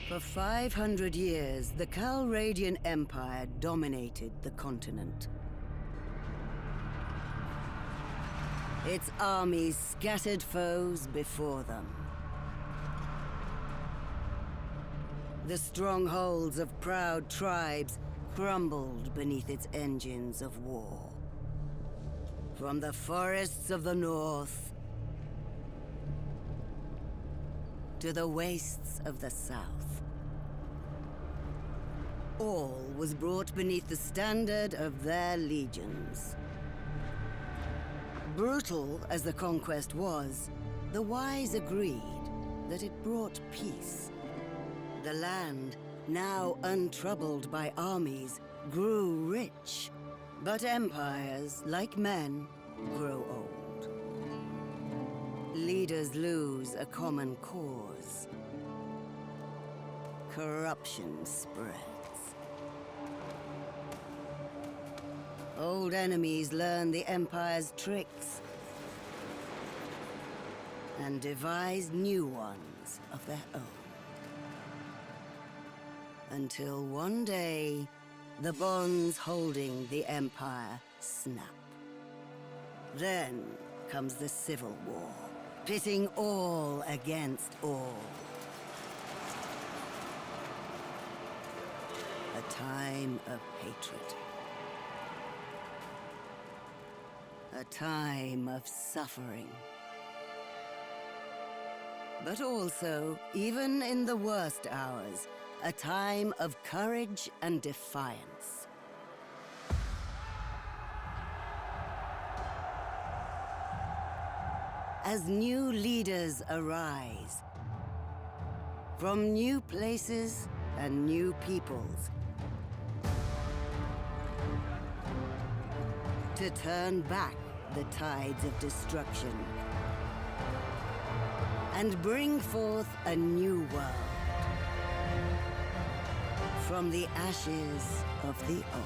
For 500 years, the Calradian Empire dominated the continent. Its armies scattered foes before them. The strongholds of proud tribes crumbled beneath its engines of war. From the forests of the north to the wastes of the south, all was brought beneath the standard of their legions. Brutal as the conquest was, the wise agreed that it brought peace. The land, now untroubled by armies, grew rich. But empires, like men, grow old. Leaders lose a common cause. Corruption spreads. Old enemies learn the Empire's tricks and devise new ones of their own. Until one day, the bonds holding the Empire snap. Then comes the Civil War, pitting all against all. A time of hatred. A time of suffering. But also, even in the worst hours, a time of courage and defiance. As new leaders arise, from new places and new peoples, to turn back the tides of destruction and bring forth a new world from the ashes of the old.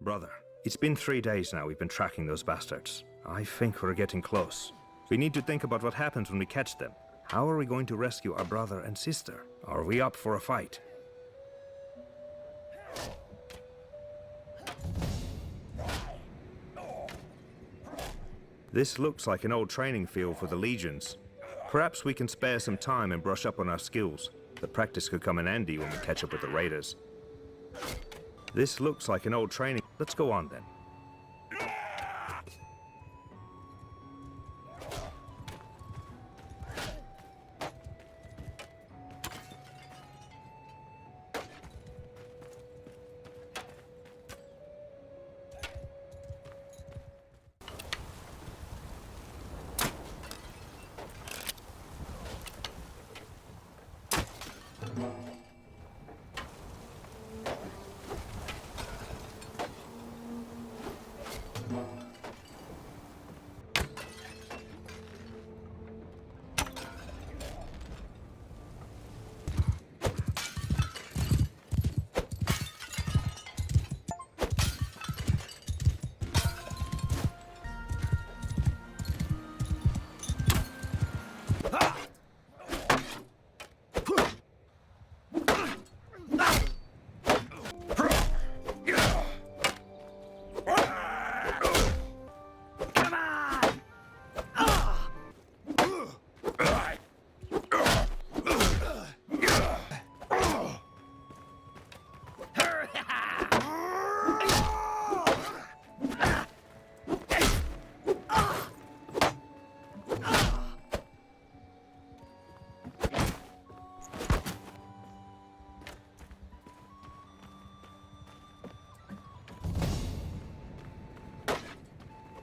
Brother, it's been 3 days now we've been tracking those bastards. I think we're getting close. We need to think about what happens when we catch them. How are we going to rescue our brother and sister? Are we up for a fight? This looks like an old training field for the legions. Perhaps we can spare some time and brush up on our skills. The practice could come in handy when we catch up with the raiders. This looks like an old training... Let's go on then.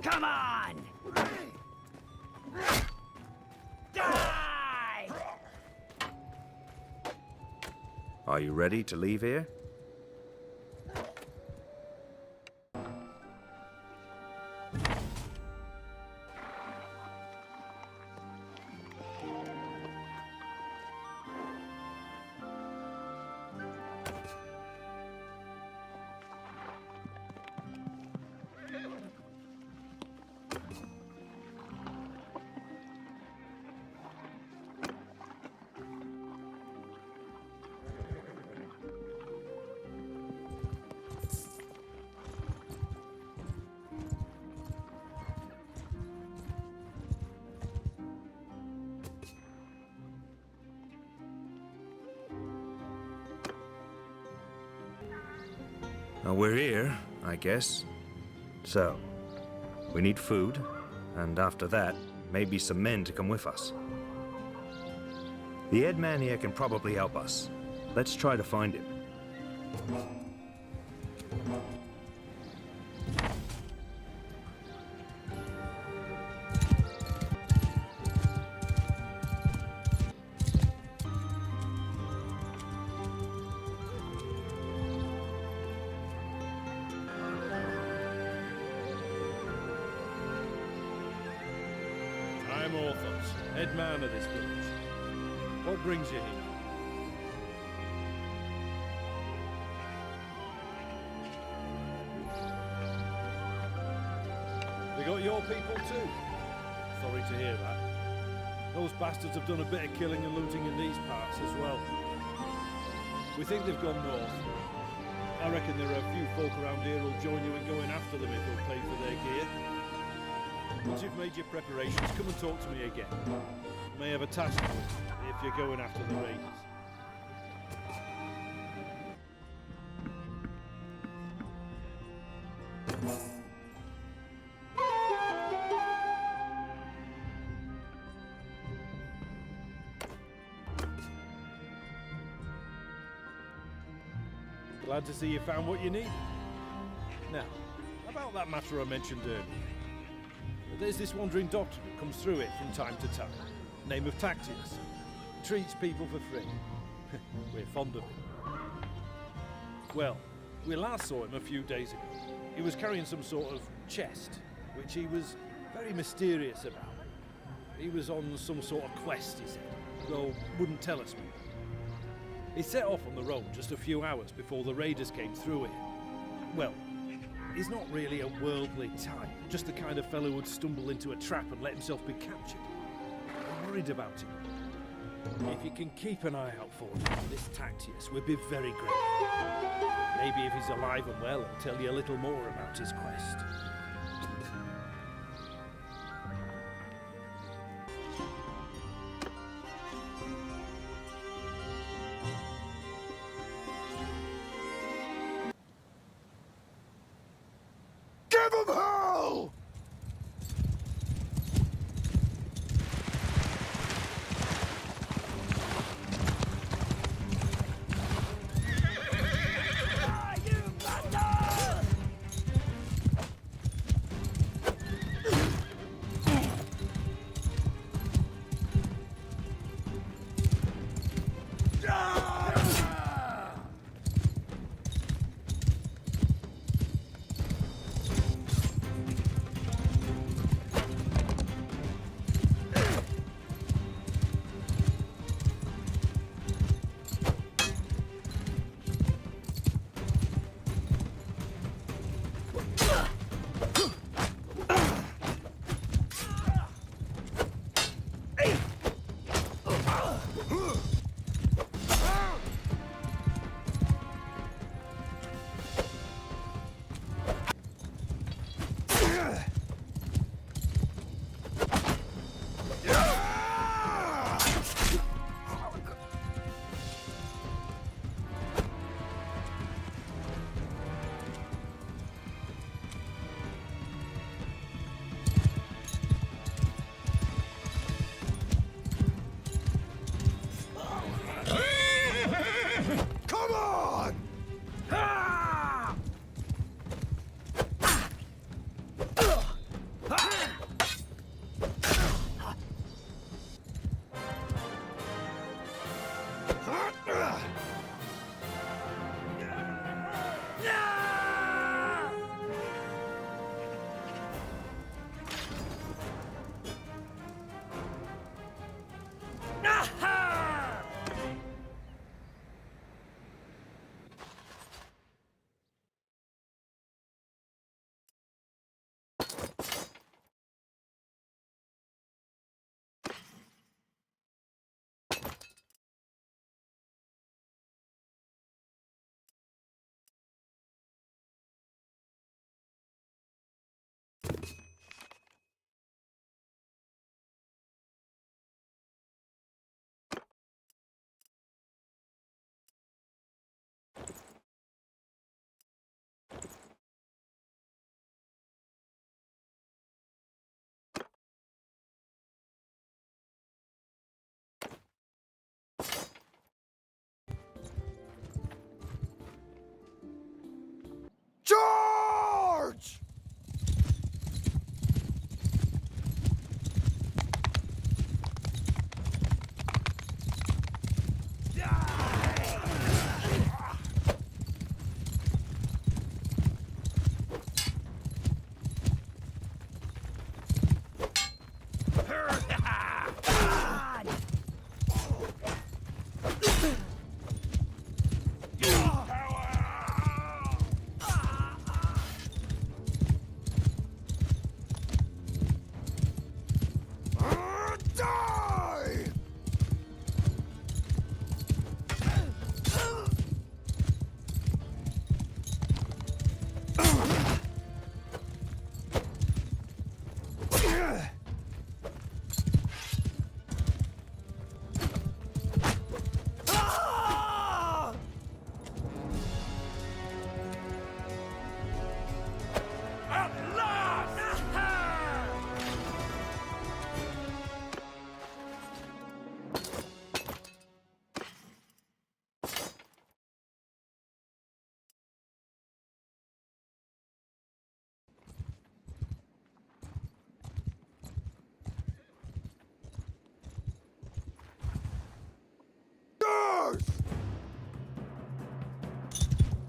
Come on! Die! Are you ready to leave here? Well, we're here, I guess. So, we need food, and after that, maybe some men to come with us. The head man here can probably help us. Let's try to find him. I'm Orthos, head man of this village. What brings you here? They got your people too? Sorry to hear that. Those bastards have done a bit of killing and looting in these parts as well. We think they've gone north. I reckon there are a few folk around here who'll join you in going after them if they'll pay for their gear. Once you've made your preparations, come and talk to me again. May have a task for you if you're going after the raiders. Glad to see you found what you need. Now, about that matter I mentioned earlier. There's this wandering doctor who comes through it from time to time. Name of Tactius. Treats people for free. We're fond of him. Well, we last saw him a few days ago. He was carrying some sort of chest, which he was very mysterious about. He was on some sort of quest, he said, though wouldn't tell us more. He set off on the road just a few hours before the raiders came through here. Well, he's not really a worldly type, just the kind of fellow who'd stumble into a trap and let himself be captured. I'm worried about him. If you can keep an eye out for him, this Tactius would be very grateful. Maybe if he's alive and well, he'll tell you a little more about his quest. Give him hell! Charge!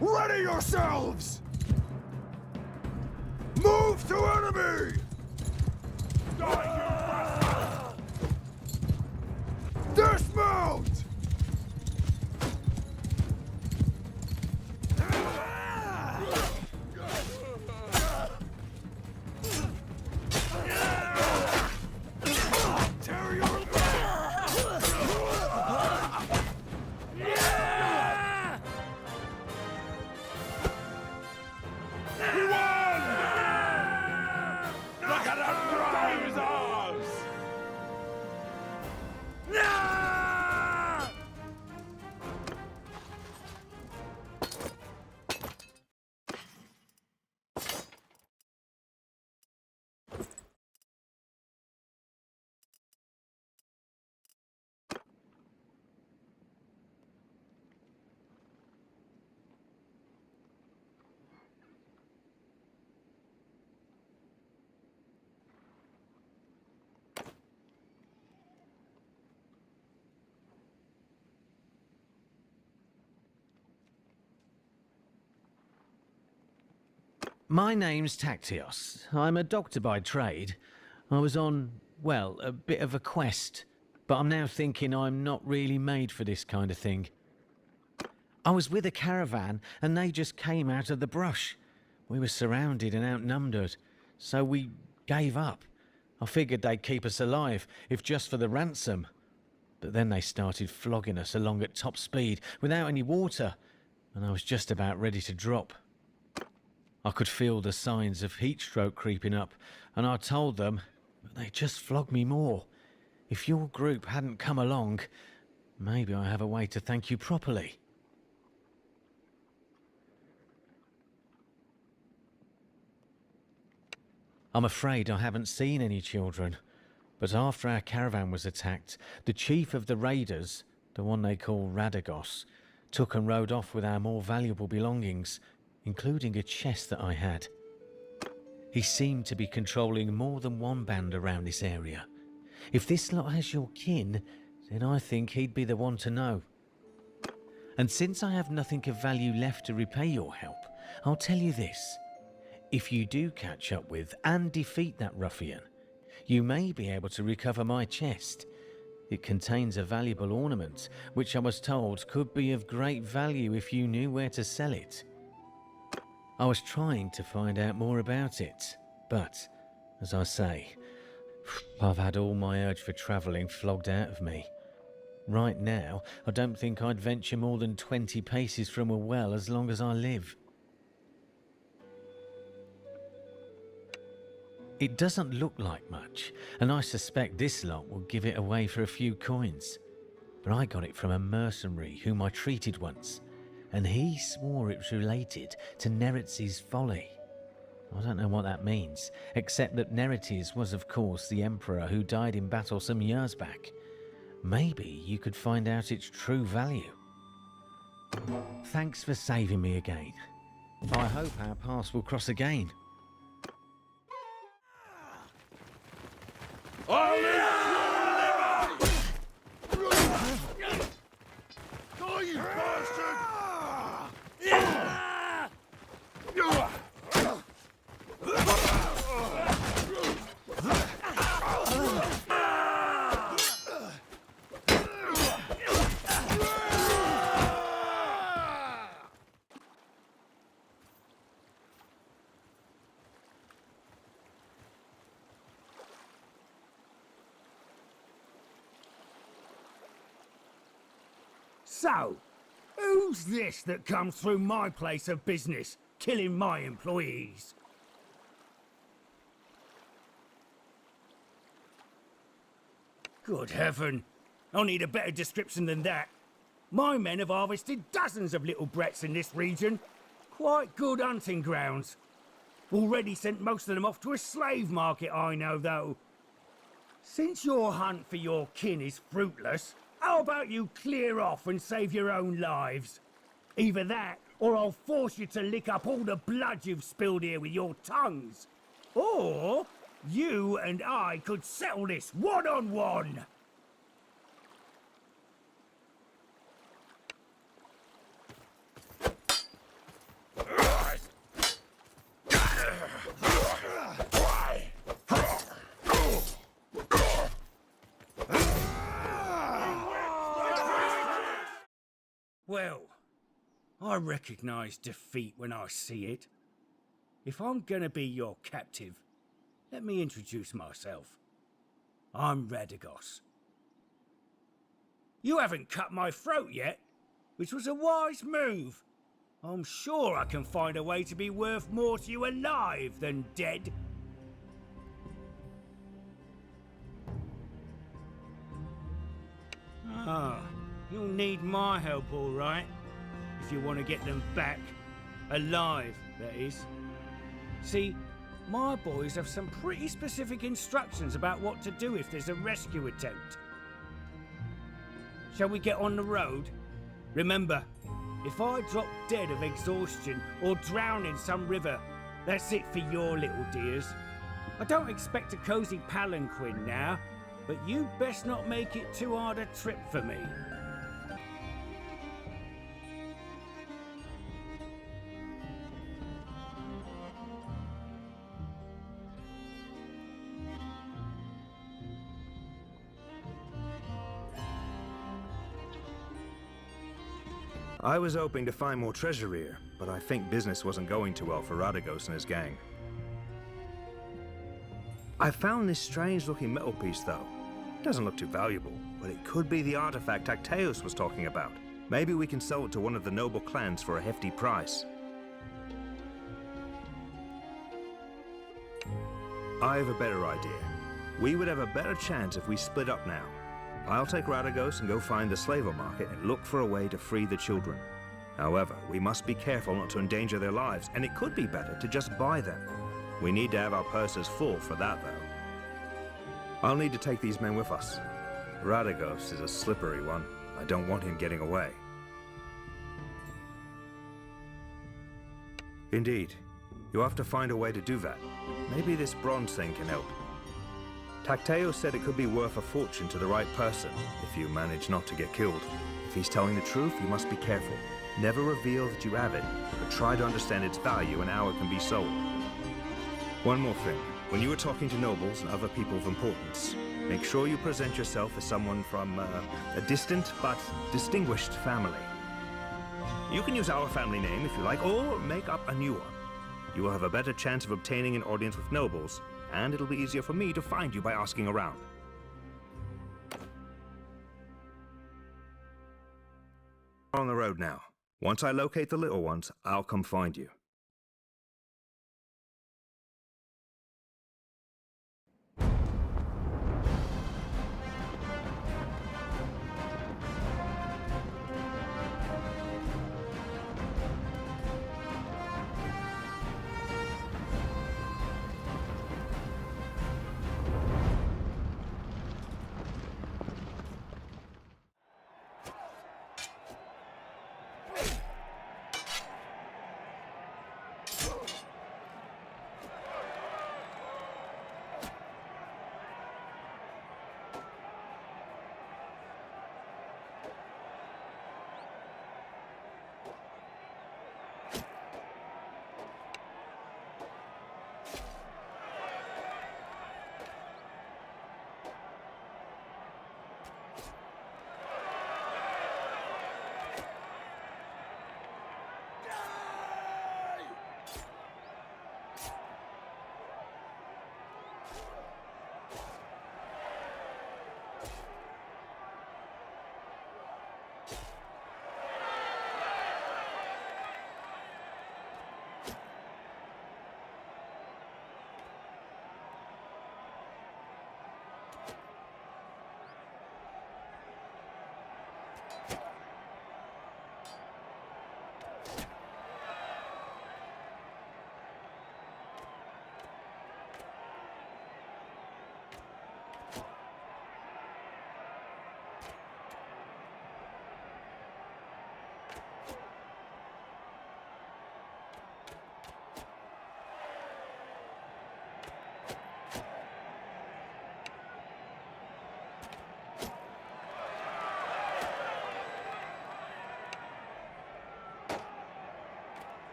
Ready yourselves! Move to enemy! Dismount! Tear your... My name's Tactios. I'm a doctor by trade. I was on, well, a bit of a quest, but I'm now thinking I'm not really made for this kind of thing. I was with a caravan and they just came out of the brush. We were surrounded and outnumbered, so we gave up. I figured they'd keep us alive, if just for the ransom. But then they started flogging us along at top speed without any water, and I was just about ready to drop. I could feel the signs of heat stroke creeping up, and I told them, but they just flogged me more. If your group hadn't come along, maybe I have a way to thank you properly. I'm afraid I haven't seen any children, but after our caravan was attacked, the chief of the raiders, the one they call Radagos, took and rode off with our more valuable belongings, including a chest that I had. He seemed to be controlling more than one band around this area. If this lot has your kin, then I think he'd be the one to know. And since I have nothing of value left to repay your help, I'll tell you this. If you do catch up with and defeat that ruffian, you may be able to recover my chest. It contains a valuable ornament, which I was told could be of great value if you knew where to sell it. I was trying to find out more about it, but, as I say, I've had all my urge for travelling flogged out of me. Right now, I don't think I'd venture more than 20 paces from a well as long as I live. It doesn't look like much, and I suspect this lot will give it away for a few coins. But I got it from a mercenary whom I treated once, and he swore it was related to Neretz's folly. I don't know what that means, except that Neretes was of course the emperor who died in battle some years back. Maybe you could find out its true value. Thanks for saving me again. I hope our paths will cross again. So, who's this that comes through my place of business, killing my employees? Good heaven, I'll need a better description than that. My men have harvested dozens of little brats in this region. Quite good hunting grounds. Already sent most of them off to a slave market, I know, though. Since your hunt for your kin is fruitless, how about you clear off and save your own lives? Either that, or I'll force you to lick up all the blood you've spilled here with your tongues. Or you and I could settle this one-on-one. Well, I recognize defeat when I see it. If I'm gonna be your captive, let me introduce myself. I'm Radagos. You haven't cut my throat yet, which was a wise move. I'm sure I can find a way to be worth more to you alive than dead. Ah. You'll need my help, all right, if you want to get them back. Alive, that is. See, my boys have some pretty specific instructions about what to do if there's a rescue attempt. Shall we get on the road? Remember, if I drop dead of exhaustion or drown in some river, that's it for your little dears. I don't expect a cozy palanquin now, but you best not make it too hard a trip for me. I was hoping to find more treasure here, but I think business wasn't going too well for Radagos and his gang. I found this strange-looking metal piece, though. It doesn't look too valuable, but it could be the artifact Tacteus was talking about. Maybe we can sell it to one of the noble clans for a hefty price. I have a better idea. We would have a better chance if we split up now. I'll take Radagos and go find the slaver market and look for a way to free the children. However, we must be careful not to endanger their lives, and it could be better to just buy them. We need to have our purses full for that, though. I'll need to take these men with us. Radagos is a slippery one. I don't want him getting away. Indeed. You'll have to find a way to do that. Maybe this bronze thing can help. Tacteus said it could be worth a fortune to the right person, if you manage not to get killed. If he's telling the truth, you must be careful. Never reveal that you have it, but try to understand its value and how it can be sold. One more thing. When you are talking to nobles and other people of importance, make sure you present yourself as someone from a distant but distinguished family. You can use our family name if you like, or make up a new one. You will have a better chance of obtaining an audience with nobles, and it'll be easier for me to find you by asking around. On the road now. Once I locate the little ones, I'll come find you.